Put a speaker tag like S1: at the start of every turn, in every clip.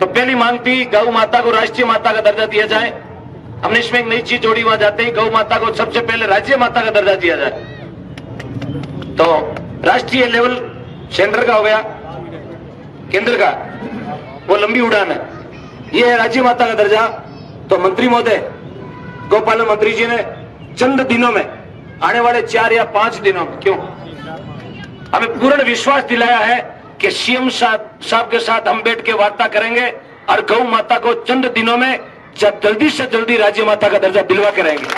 S1: तो पहली मांग थी गौ माता को राष्ट्रीय माता का दर्जा दिया जाए। हमने इसमें एक नई चीज जोड़ी, वहां जाते ही गौ माता को सबसे पहले राज्य माता का दर्जा दिया जाए। तो राष्ट्रीय लेवल सेंटर का हो गया, केंद्र का वो लंबी उड़ान है, ये है राज्य माता का दर्जा। तो मंत्री महोदय गोपालन मंत्री जी ने चंद दिनों में, आने वाले 4 या 5 दिनों में, क्यों हमें पूर्ण विश्वास दिलाया है कि सीएम साहब के साथ हम बैठ के वार्ता करेंगे और गौ माता को चंद दिनों में जल्दी से जल्दी राज्य माता का दर्जा दिलवा के रहेंगे।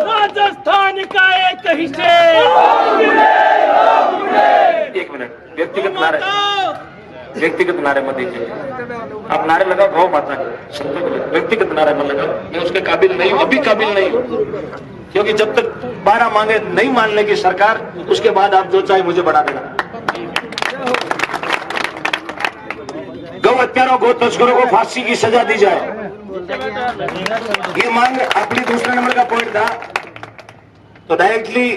S2: राजस्थान का एक हिस्से।
S1: एक मिनट, व्यक्तिगत नारे मत दीजिए। आप नारे लगाओ गौ माता के, व्यक्तिगत नारे मत लगाओ। मैं उसके काबिल नहीं हूं, अभी काबिल नहीं हूं, क्योंकि जब तक 12 मांगे नहीं मान लेगी सरकार, उसके बाद आप जो चाहे मुझे बढ़ा देना। गौ हत्यारों, गौ तस्करों को फांसी की सजा दी जाए, ये मांग अपनी दूसरे नंबर का पॉइंट था। तो डायरेक्टली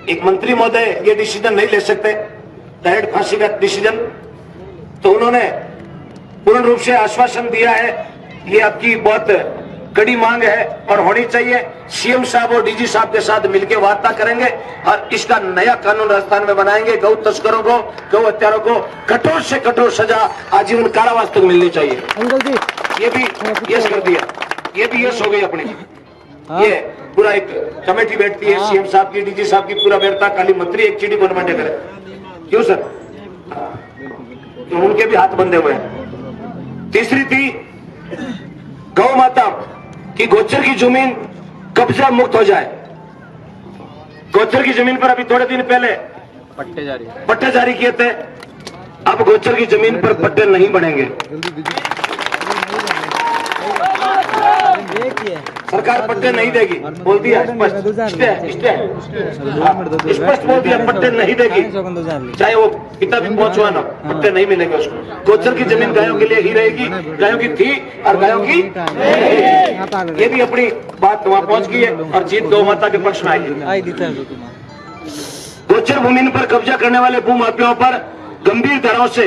S1: एक मंत्री महोदय ये डिसीजन नहीं ले सकते, डायरेक्ट फांसी का डिसीजन। तो उन्होंने पूर्ण रूप से आश्वासन दिया है, ये आपकी बहुत कड़ी मांग है और होनी चाहिए। सीएम साहब और डीजी साहब के साथ मिलकर वार्ता करेंगे और इसका नया कानून राजस्थान में बनाएंगे। गौ तस्करों को, गौ हत्यारों को कठोर से कठोर सजा, आजीवन कारावास तक मिलनी चाहिए। ये भी यस कर दिया, ये भी यस हो गई अपनी। ये पूरा एक कमेटी बैठती है, सीएम साहब की, डीजी साहब की पूरा बैठता, खाली मंत्री एक चिट्ठी बनवाने करे। क्यों सर? तो उनके भी हाथ बंधे हुए हैं। तीसरी थी गौ माता की गोचर की जमीन कब्जा मुक्त हो जाए। गोचर की जमीन पर अभी थोड़े दिन पहले पट्टे जारी किए थे, अब गोचर की जमीन पर पट्टे नहीं बनेंगे। सरकार पट्टे नहीं देगी, बोल दिया स्पष्ट बोल दिया, पट्टे नहीं देगी, चाहे वो कितना भी पहुंचवाना, पट्टे नहीं मिलेंगे उसको। गोचर की जमीन गायों के लिए ही रहेगी, गायों की थी और गायों की ये भी अपनी बात वहां पहुंच गई है और जीत गौ माता के पक्ष में आएगी। गोचर भूमि पर कब्जा करने वाले भू माफियाओं पर गंभीर धाराओं से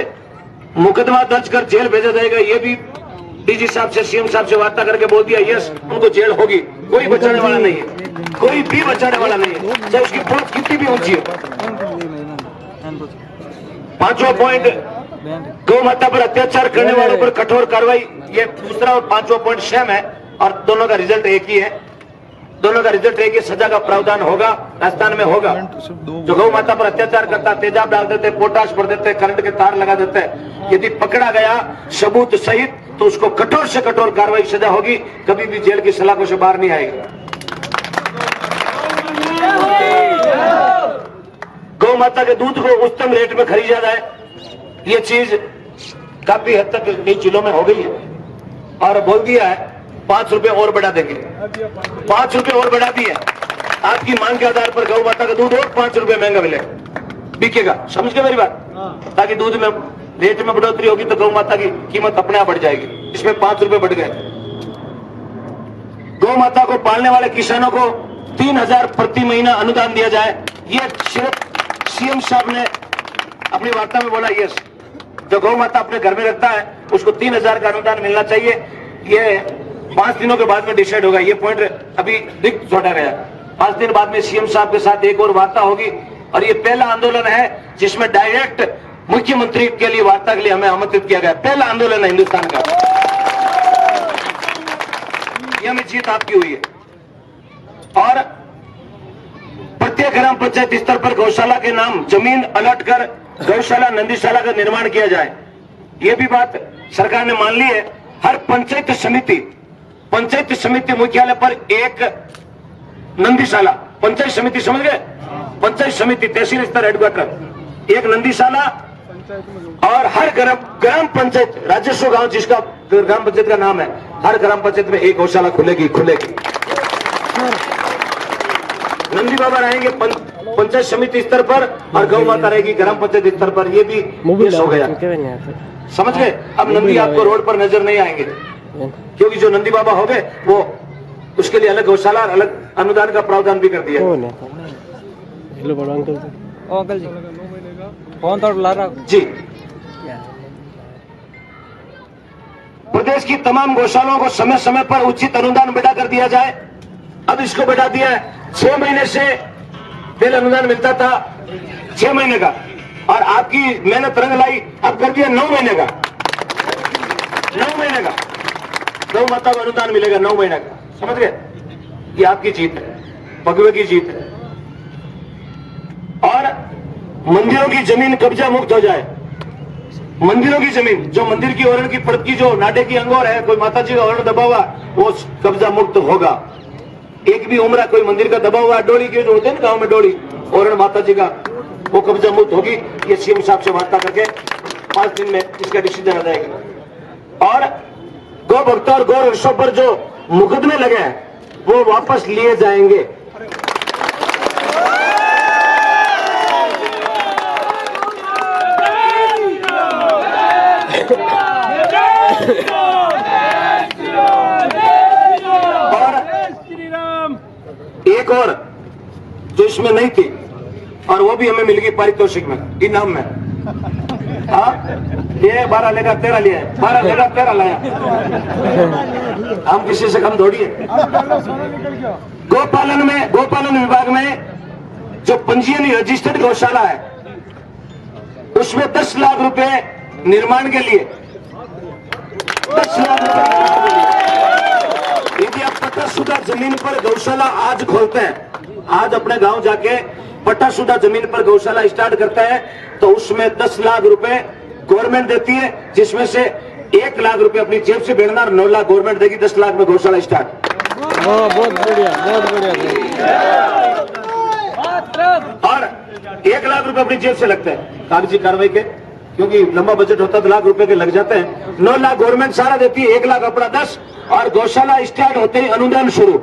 S1: मुकदमा दर्ज कर जेल भेजा जाएगा। ये भी डीजी साहब से, सीएम साहब से वार्ता करके बोल दिया, यस उनको जेल होगी, कोई बचाने वाला नहीं है, कोई भी बचाने वाला नहीं है, चाहे उसकी पोस्ट कितनी भी ऊंची हो। 5वां पॉइंट, गौ माता पर अत्याचार करने वालों पर कठोर कार्रवाई। ये दूसरा और 5वां पॉइंट सेम है और दोनों का रिजल्ट एक ही है, दोनों का रिजल्ट एक ही, सजा का प्रावधान होगा, राजस्थान में होगा। जो गौ माता पर अत्याचार करता, तेजाब डाल देते, पोटाश भर देते, करंट के तार लगा देते, यदि पकड़ा गया सबूत सहित तो उसको कठोर से कठोर कार्रवाई सजा होगी, कभी भी जेल की सलाखों से बाहर नहीं आएगा। गौ माता के दूध को उच्चतम रेट में खरीदा जाए, ये चीज काफी हद तक कई जिलों में हो गई है और बोल दिया है 5 रुपए और बढ़ा देंगे, 5 रुपए और बढ़ा दिए। आपकी मांग के आधार पर गौ माता का दूध और 5 रुपए महंगा मिले, बिकेगा। समझ गए मेरी बात? ताकि दूध में रेट में बढ़ोतरी होगी तो गौ माता की कीमत अपने आप बढ़ जाएगी। इसमें 5 रुपए बढ़ गए। गौ माता को पालने वाले किसानों को 3000 प्रति महीना अनुदान दिया जाए। ये सिर्फ सीएम साहब ने अपनी वार्ता में बोला, यस जो गौ माता अपने घर में रखता है उसको 3000 का अनुदान मिलना चाहिए। ये 5 दिनों के बाद में डिसाइड होगा, ये पॉइंट अभी रिक्त छोड़ा गया। 5 दिन बाद में सीएम साहब के साथ एक और वार्ता होगी और ये पहला आंदोलन है जिसमें डायरेक्ट मुख्यमंत्री के लिए वार्ता के लिए हमें आमंत्रित किया गया। पहला आंदोलन है हिंदुस्तान का, यह में जीत आपकी हुई है। और प्रत्येक ग्राम पंचायत स्तर पर गौशाला के नाम जमीन अलॉट कर गौशाला, नंदीशाला का निर्माण किया जाए। यह भी बात सरकार ने मान ली है। हर पंचायत समिति मुख्यालय पर एक नंदीशाला, पंचायत समिति समझ गए, पंचायत समिति तहसील स्तर हेडक्वार्टर, एक नंदीशाला और हर ग्राम पंचायत, राजस्व गांव जिसका ग्राम पंचायत का नाम है, हर ग्राम पंचायत में एक गौशाला खुलेगी। नंदी बाबा रहेंगे पंचायत समिति स्तर पर और गौ माता रहेगी ग्राम पंचायत स्तर पर। ये भी हो गया, समझ गए? अब नंदी आपको रोड पर नजर नहीं आएंगे क्योंकि जो नंदी बाबा हो गए वो उसके लिए अलग गौशाला और अलग अनुदान का प्रावधान भी कर दिया।
S3: फोन तो ला रहा
S1: जी, प्रदेश की तमाम गौशालाओं को समय समय पर उचित अनुदान बढ़ा कर दिया जाए। अब इसको बढ़ा दिया है, 6 महीने से पहले अनुदान मिलता था 6 महीने का, और आपकी मेहनत रंग लाई, अब कर दिया 9 महीने का। 9 महीने का गौ माता को अनुदान मिलेगा 9 महीने का, समझ गए? ये आपकी जीत है, भगवे की जीत है। और मंदिरों की जमीन कब्जा मुक्त हो जाए। मंदिरों की जमीन, जो मंदिर की ओरण की परत की जो नाटे की अंगोर है, कोई माता जी का ओरण दबा हुआ, वो कब्जा मुक्त होगा। एक भी उम्र कोई मंदिर का दबा हुआ डोली के जो होते हैं ना गांव में डोली, ओरण माता जी का, वो कब्जा मुक्त होगी। ये सीएम साहब से वार्ता करके 5 दिन में इसका डिसीजन आ जाएगा। और गौ भक्तों और गौ रक्षों पर जो मुकदमे लगे हैं वो वापस लिए जाएंगे। एक और जो इसमें नहीं थी, और वो भी हमें मिल गई पारितोषिक में, इनाम में। हाँ, ये 12 लेगा 13 लिया है, 12 लेगा 13 लाया। हम किसी से कम थोड़ी है। गोपालन विभाग में जो पंजीयन रजिस्टर्ड गौशाला है, उसमें 10 लाख रुपए निर्माण के लिए, 10 लाख रुपए। यदि आप पट्टाशुदा जमीन पर गौशाला आज खोलते हैं, आज अपने गांव जाके पट्टाशुदा जमीन पर गौशाला स्टार्ट करते हैं, तो उसमें 10 लाख रुपए गवर्नमेंट देती है, जिसमें से 1 लाख रुपए अपनी जेब से भेजना और 9 लाख गवर्नमेंट देगी। 10 लाख में गौशाला स्टार्ट।
S3: बहुत बढ़िया, बहुत बढ़िया।
S1: और 1 लाख रुपए अपनी जेब से लगते हैं कागजी कार्रवाई के, क्योंकि लंबा बजट होता है तो लाख रुपए के लग जाते हैं। 9 लाख गवर्नमेंट सारा देती है, 1 लाख अपना 10, और गौशाला स्टार्ट होते ही अनुदान शुरू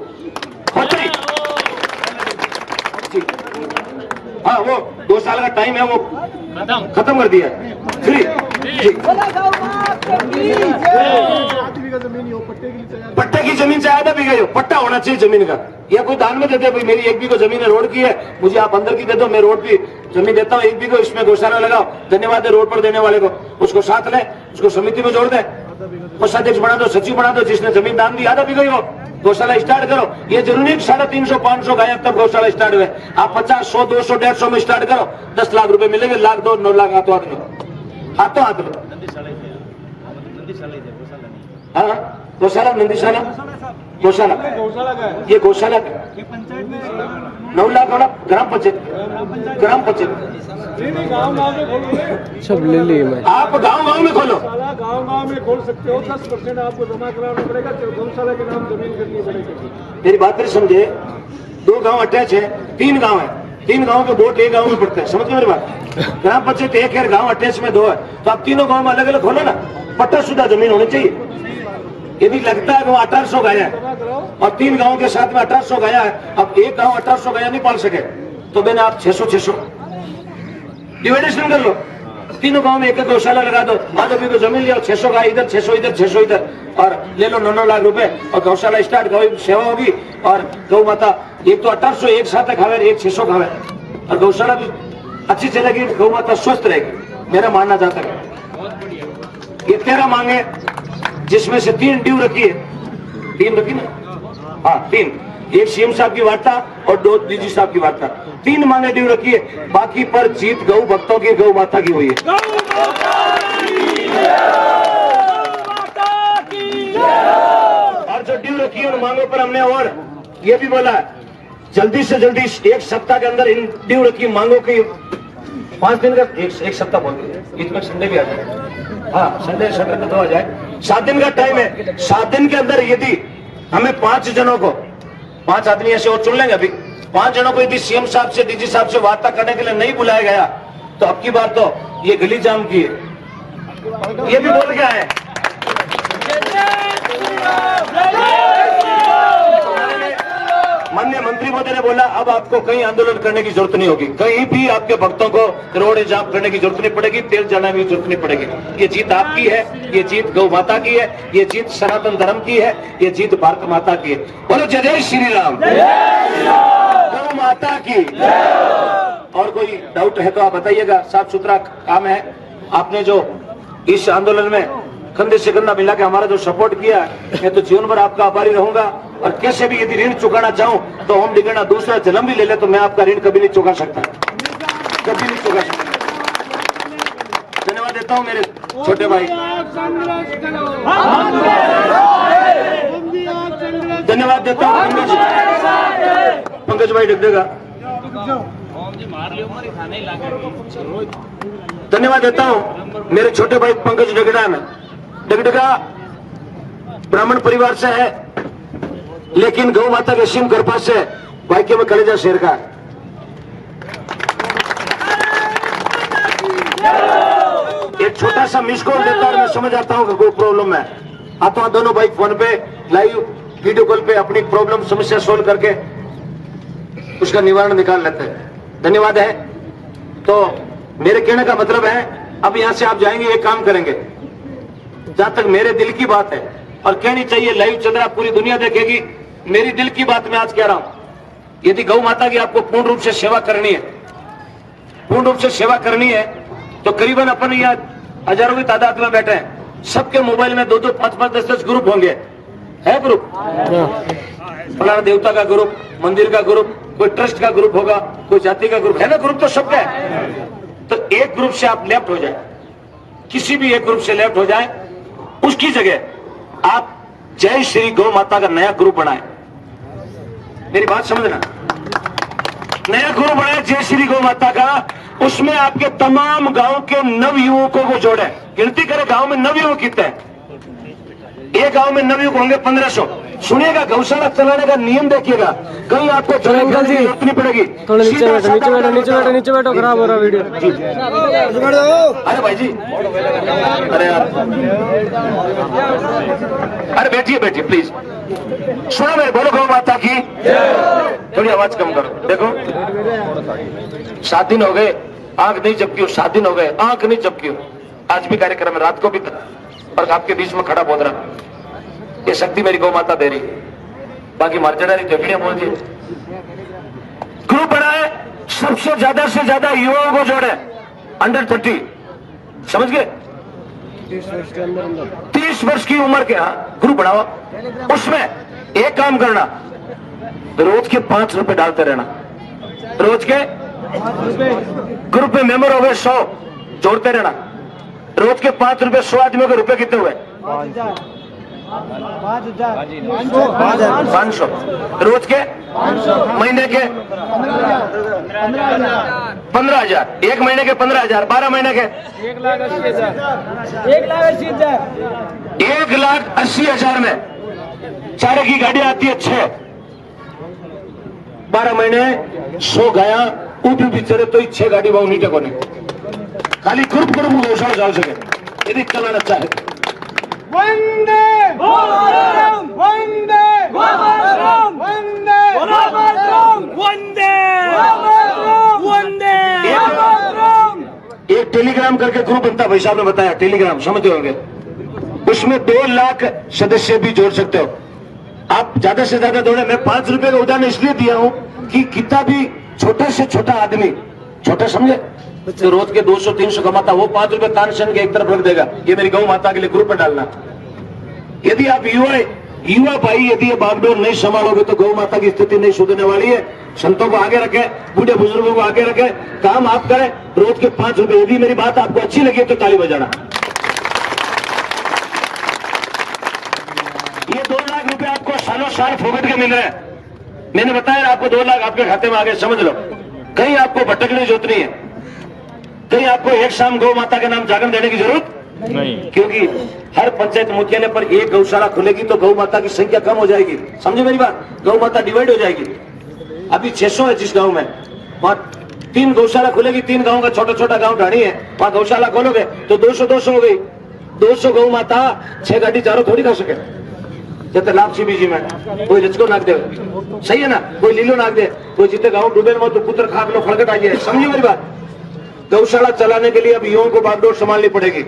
S1: होते ही। हाँ, वो 2 साल का टाइम है, वो खत्म कर दिया फ्री। पट्टे की जमीन से आधा बीघा हो, पट्टा होना चाहिए जमीन का। या कोई दान में देते, भाई मेरी 1 बीघा जमीन है, रोड की है, मुझे आप अंदर की दे दो, मैं रोड की जमीन देता हूँ 1 बीघा, इसमें गौशाला लगाओ, धन्यवाद है रोड पर देने वाले को। उसको साथ ले, उसको समिति में जोड़ दे, कोषाध्यक्ष बना दो, सचिव बना दो, जिसने जमीन दान दी आधा बीघा ही हो, गौशाला स्टार्ट करो। ये जरूरी है 350 500 गाय तब गौशाला स्टार्ट हुए। आप 50 100 200 150 में स्टार्ट करो, 10 लाख रुपए मिलेंगे, लाख दो 9 लाख हाथों हाथ लो, हाथों हाथ लो। हाँ, गौशाला नंदीशाला गौशाला, ये गौशाला 9 लाख वाला ग्राम पंचायत
S3: सब ले लिए मैं।
S1: आप गांव में खोलो,
S4: गांव में खोल सकते हो। 10% आपको जमा कराना पड़ेगा, गौशाला के नाम जमीन करनी पड़ेगी।
S1: मेरी बात नहीं समझे। 2 गांव अटैच है, 3 गांव है, 3 गांव के वोट एक गांव में पड़ते हैं, समझ मेरी बात? ग्राम पंचायत 1 है, गांव अटैच में 2 है, तो आप तीनों गांव में अलग अलग खोलो ना। पट्टाशुदा जमीन होनी चाहिए। यदि लगता है कि वो 1800 गाय है और 3 गांव के साथ में 1800 गाय है, अब एक गांव 1800 गाय नहीं पाल सके, तो मैंने आप 600 डिवाइडेशन कर लो। तीनों गांव में 1 गौशाला लगा दो, आधा बीघा जमीन लिया, 600 गाय इधर, 600 इधर, 600 इधर, और ले लो 9 लाख रुपए, और गौशाला स्टार्ट, गौ सेवा होगी। और गौ माता एक तो 1800 एक साथ खावे, एक 600 खावे, और गौशाला भी अच्छी चलेगी, गौ माता स्वस्थ रहेगी। मेरा मानना जाता है ये 13 मांगे, जिसमें से 3 ड्यू रखी है, 3 रखी ना, हाँ 3, एक सीएम साहब की वार्ता और 2 डीजी साहब की वार्ता, 3 मांगे ड्यू रखी है। बाकी पर जीत गौ भक्तों की, गौ माता की हुई है। और जो ड्यू रखी है उन मांगों पर हमने और ये भी बोला, जल्दी से जल्दी 1 सप्ताह के अंदर इन ड्यू रखी मांगों की 5 दिन का, एक सप्ताह बोल दिया, इसमें संडे भी आ जाए। हाँ, संडे सैटरडे तो आ जाए। 7 दिन का टाइम है। 7 दिन के अंदर यदि हमें 5 जनों को, 5 आदमी ऐसे और चुन लेंगे अभी, 5 जनों को यदि सीएम साहब से, डीजी साहब से वार्ता करने के लिए नहीं बुलाया गया, तो अब की बात तो ये गली जाम की है। ये भी बोल गया है, माननीय मंत्री महोदय ने बोला, अब आपको कहीं आंदोलन करने की जरूरत नहीं होगी, कहीं भी आपके भक्तों को रोड जाम करने की जरूरत नहीं पड़ेगी, तेल जलाने की जरूरत नहीं पड़ेगी। ये जीत आपकी है, ये जीत गौ माता की है, ये जीत सनातन धर्म की है, ये जीत भारत माता की है। बोलो जय जय श्री राम, गौ माता की। और कोई डाउट है तो आप बताइएगा। साफ सुथरा काम है। आपने जो इस आंदोलन में कंधे से कंधा मिला के हमारा जो सपोर्ट किया है, मैं तो जीवन भर आपका आभारी रहूंगा। और कैसे भी यदि ऋण चुकाना चाहूं तो ओम डिगना दूसरा जन्म भी ले ले तो मैं आपका ऋण कभी नहीं चुका सकता, कभी नहीं चुका सकता। धन्यवाद देता हूं मेरे छोटे भाई, धन्यवाद देता हूं पंकज भाई डगडेगा, धन्यवाद देता हूं मेरे छोटे भाई पंकज डगडेगा ब्राह्मण परिवार से है, लेकिन गौ माता के असीम कृपा से वाक्य में कलेजा शेर का। एक छोटा सा मिस कॉल देता और मैं समझ आता हूं कि कोई प्रॉब्लम है। आता हूं दोनों भाई फोन पे लाइव वीडियो कॉल पे अपनी प्रॉब्लम समस्या सोल्व करके उसका निवारण निकाल लेते हैं। धन्यवाद है। तो मेरे कहने का मतलब है अब यहां से आप जाएंगे, एक काम करेंगे, जहां तक मेरे दिल की बात है और कहनी चाहिए, लाइव चल रहा, पूरी दुनिया देखेगी, मेरी दिल की बात मैं आज कह रहा हूं। यदि गौ माता की आपको पूर्ण रूप से सेवा करनी है, पूर्ण रूप से सेवा करनी है, तो करीबन अपन यहाँ हजारों की तादाद में बैठे हैं, सबके मोबाइल में 2-2, 5-5, 10-10 ग्रुप होंगे। है ग्रुप, फलाना देवता का ग्रुप, मंदिर का ग्रुप, कोई ट्रस्ट का ग्रुप होगा, कोई जाति का ग्रुप है ना, ग्रुप तो सबका है। तो एक ग्रुप से आप लेफ्ट हो जाए, किसी भी एक ग्रुप से लेफ्ट हो जाए, उसकी जगह आप जय श्री गौ माता का नया ग्रुप बनाए। मेरी बात समझना, नया ग्रुप बनाए जय श्री गौ माता का, उसमें आपके तमाम गांव के नव युवकों को जोड़े। गिनती करें गांव में नव युवक कितने हैं? एक गांव में नव युवक होंगे 1500। सुनिएगा, गौशाला चलाने का नियम देखिएगा, कहीं आपको
S3: अंकल जी
S1: जरूरत नहीं पड़ेगी।
S3: थोड़ा नीचे बैठो, नीचे बैठो, नीचे बैठो, नीचे बैठो, खराब हो रहा वीडियो।
S1: अरे भाई जी, अरे यार, अरे बैठिए बैठिए प्लीज, सुनो मेरे, बोलो गौ माता की, थोड़ी आवाज कम करो। देखो 7 दिन हो गए आंख नहीं झपकी हूं, 7 दिन हो गए आंख नहीं झपकी हूं। आज भी कार्यक्रम है, रात को भी, और आपके बीच में खड़ा बोल रहा, ये शक्ति मेरी गौ माता दे रही, बाकी मर्जड़ा नहीं झपड़ियां बोल दी। ग्रुप बनाए, सबसे ज्यादा से ज्यादा युवाओं को जोड़े, अंडर 30, समझ गए, 30 वर्ष की उम्र के। हाँ, ग्रुप बनाओ, उसमें एक काम करना, रोज के 5 रुपए डालते रहना, रोज के ग्रुप में मेंबर हो गए 100, जोड़ते रहना, रोज के 5 रुपए, 100 आदमियों के रुपए कितने हुए? 500 रोज के, महीने के 15,000, एक महीने के 15,000, 12 महीने के 1,80,000 में चारे की गाड़ियां आती है 6, 12 महीने 100 गाया ऊपी बिचारे तो 6 गाड़ी बहु नीचे को नहीं, खाली ग्रुप गौशाला जा सके यदि चलाना चाहे।
S2: वंदे मातरम, वंदे मातरम, वंदे मातरम, वंदे मातरम, वंदे मातरम।
S1: एक टेलीग्राम करके ग्रुप बनता है, भाई साहब ने बताया, टेलीग्राम समझते होंगे, उसमें 2 लाख सदस्य भी जोड़ सकते हो आप, ज्यादा से ज्यादा जोड़े। मैं 5 रुपए का उदाहरण इसलिए दिया हूं कि कितना भी छोटे से छोटा आदमी, छोटा समझे, तो रोज के 200-300 कमाता, वो 5 रुपए कान सन के एक तरफ रख देगा, ये मेरी गौ माता के लिए ग्रुप में डालना। यदि आप युवा भाई यदि ये बागडोर नहीं संभालोगे तो गौ माता की स्थिति नहीं सुधरने वाली है। संतों को आगे रखें, बूढ़े बुजुर्गों को आगे रखें, काम आप करें, रोज के 5 रुपए। यदि मेरी बात आपको अच्छी लगी तो ताली बजाना। ये 2 लाख रुपए आपको सालों साल फोकट के मिल रहे हैं। मैंने बताया आपको 2 लाख आपके खाते में आ गए, समझ लो, कहीं आपको भटकने की जरूरत नहीं है, कहीं आपको एक शाम गौ माता के नाम जागरण देने की जरूरत नहीं, क्योंकि हर पंचायत मुख्यालय पर एक गौशाला खुलेगी तो गौ माता की संख्या कम हो जाएगी। समझे मेरी बात, गौ माता डिवाइड हो जाएगी। अभी 600 है जिस गांव में, वहां 3 गौशाला खुलेगी, 3 गांव का छोटा छोटा गांव ढाणी है, वहां गौशाला खोलोगे तो 200 हो गई। 200 गौ माता 6 गाड़ी चारों थोड़ी खा सके, जब लापसी बीजी में कोई रचको नाक दे, सही है ना, कोई लीलो नाक दे, कोई जितने गाँव डूबे में तो पुत्र खाक लो, फड़कट आ जाए। समझिए मेरी बात, गौशाला चलाने के लिए अब युवाओं को बागडोर संभालनी पड़ेगी।